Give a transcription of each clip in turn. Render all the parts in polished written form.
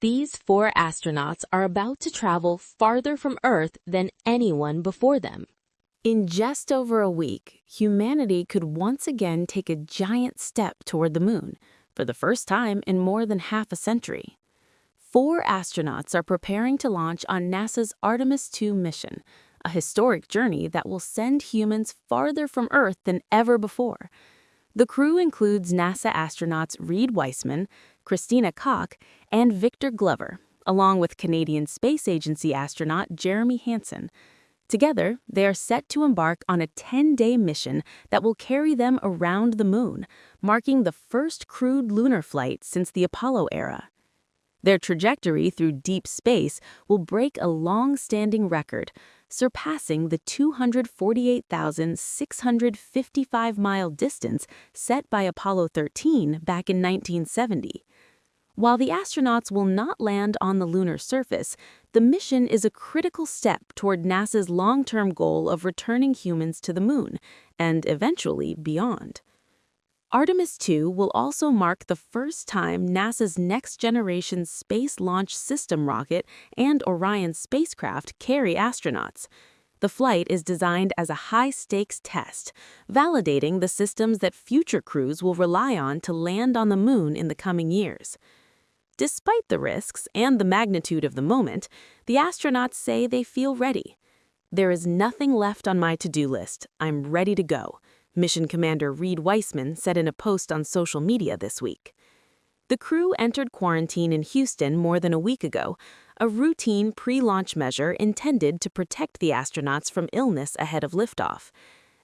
These four astronauts are about to travel farther from Earth than anyone before them. In just over a week, humanity could once again take a giant step toward the moon, for the first time in more than half a century. 4 astronauts are preparing to launch on NASA's Artemis II mission, a historic journey that will send humans farther from Earth than ever before. The crew includes NASA astronauts Reed Wiseman, Christina Koch, and Victor Glover, along with Canadian Space Agency astronaut Jeremy Hansen. Together, they are set to embark on a 10-day mission that will carry them around the moon, marking the first crewed lunar flight since the Apollo era. Their trajectory through deep space will break a long-standing record, surpassing the 248,655-mile distance set by Apollo 13 back in 1970. While the astronauts will not land on the lunar surface, the mission is a critical step toward NASA's long-term goal of returning humans to the moon, and eventually beyond. Artemis II will also mark the first time NASA's next-generation Space Launch System rocket and Orion spacecraft carry astronauts. The flight is designed as a high-stakes test, validating the systems that future crews will rely on to land on the moon in the coming years. Despite the risks and the magnitude of the moment, the astronauts say they feel ready. "There is nothing left on my to-do list. I'm ready to go," Mission Commander Reed Wiseman said in a post on social media this week. The crew entered quarantine in Houston more than a week ago, a routine pre-launch measure intended to protect the astronauts from illness ahead of liftoff.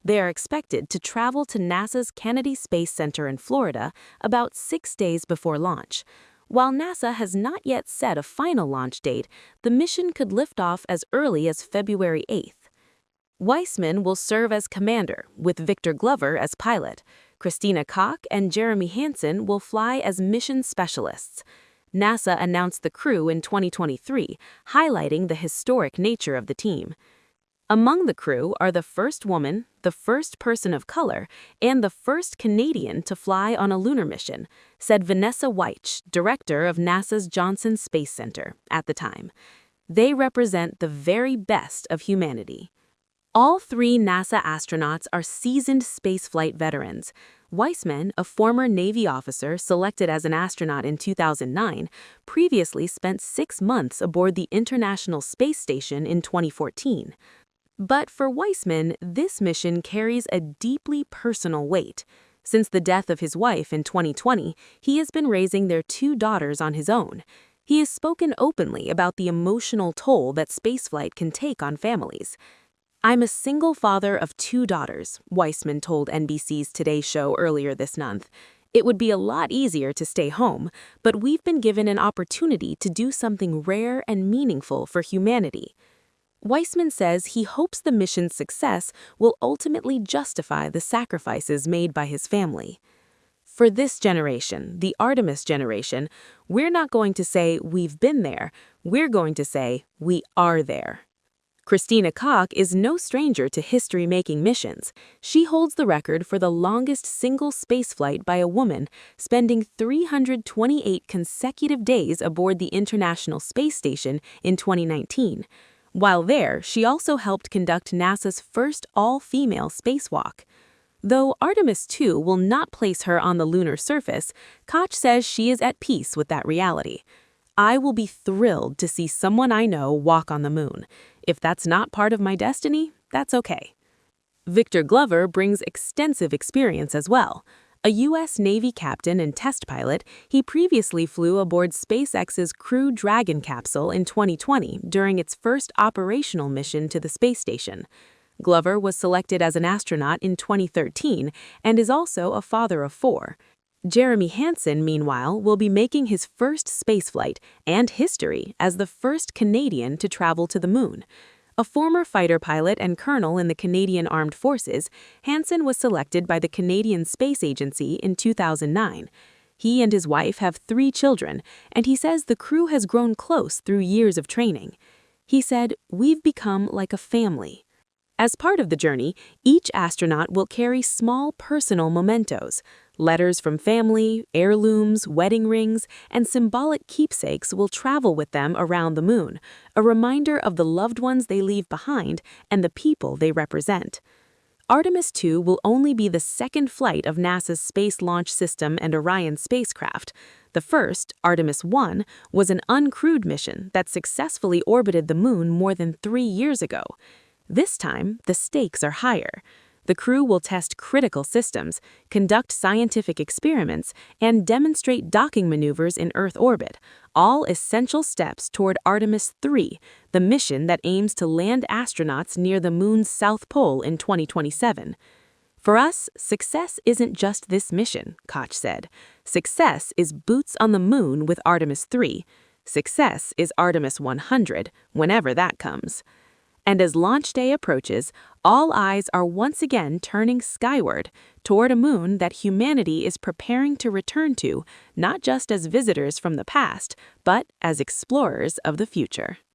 They are expected to travel to NASA's Kennedy Space Center in Florida about 6 days before launch. While NASA has not yet set a final launch date, the mission could lift off as early as February 8th. Wiseman will serve as commander, with Victor Glover as pilot. Christina Koch and Jeremy Hansen will fly as mission specialists. NASA announced the crew in 2023, highlighting the historic nature of the team. Among the crew are the first woman, the first person of color, and the first Canadian to fly on a lunar mission, said Vanessa Weich, director of NASA's Johnson Space Center, at the time. They represent the very best of humanity. All 3 NASA astronauts are seasoned spaceflight veterans. Wiseman, a former Navy officer selected as an astronaut in 2009, previously spent 6 months aboard the International Space Station in 2014. But for Wiseman, this mission carries a deeply personal weight. Since the death of his wife in 2020, he has been raising their 2 daughters on his own. He has spoken openly about the emotional toll that spaceflight can take on families. "I'm a single father of 2 daughters," Wiseman told NBC's Today Show earlier this month. "It would be a lot easier to stay home, but we've been given an opportunity to do something rare and meaningful for humanity." Wiseman says he hopes the mission's success will ultimately justify the sacrifices made by his family. "For this generation, the Artemis generation, we're not going to say we've been there, we're going to say we are there." Christina Koch is no stranger to history-making missions. She holds the record for the longest single spaceflight by a woman, spending 328 consecutive days aboard the International Space Station in 2019. While there, she also helped conduct NASA's first all-female spacewalk. Though Artemis II will not place her on the lunar surface, Koch says she is at peace with that reality. "I will be thrilled to see someone I know walk on the moon. If that's not part of my destiny, that's okay." Victor Glover brings extensive experience as well. A U.S. Navy captain and test pilot, he previously flew aboard SpaceX's Crew Dragon capsule in 2020 during its first operational mission to the space station. Glover was selected as an astronaut in 2013 and is also a father of 4. Jeremy Hansen, meanwhile, will be making his first spaceflight and history as the first Canadian to travel to the moon. A former fighter pilot and colonel in the Canadian Armed Forces, Hansen was selected by the Canadian Space Agency in 2009. He and his wife have 3 children, and he says the crew has grown close through years of training. He said, "We've become like a family." As part of the journey, each astronaut will carry small personal mementos, Letters from family, heirlooms, wedding rings, and symbolic keepsakes will travel with them around the moon, a reminder of the loved ones they leave behind and the people they represent. Artemis II will only be the second flight of NASA's Space Launch System and Orion spacecraft. The first, Artemis I, was an uncrewed mission that successfully orbited the moon more than 3 years ago. This time, the stakes are higher. The crew will test critical systems, conduct scientific experiments, and demonstrate docking maneuvers in Earth orbit, all essential steps toward Artemis III, the mission that aims to land astronauts near the moon's south pole in 2027. For us, success isn't just this mission, Koch said. Success is boots on the moon with Artemis III. Success is Artemis 100, whenever that comes. And as launch day approaches, all eyes are once again turning skyward toward a moon that humanity is preparing to return to, not just as visitors from the past, but as explorers of the future.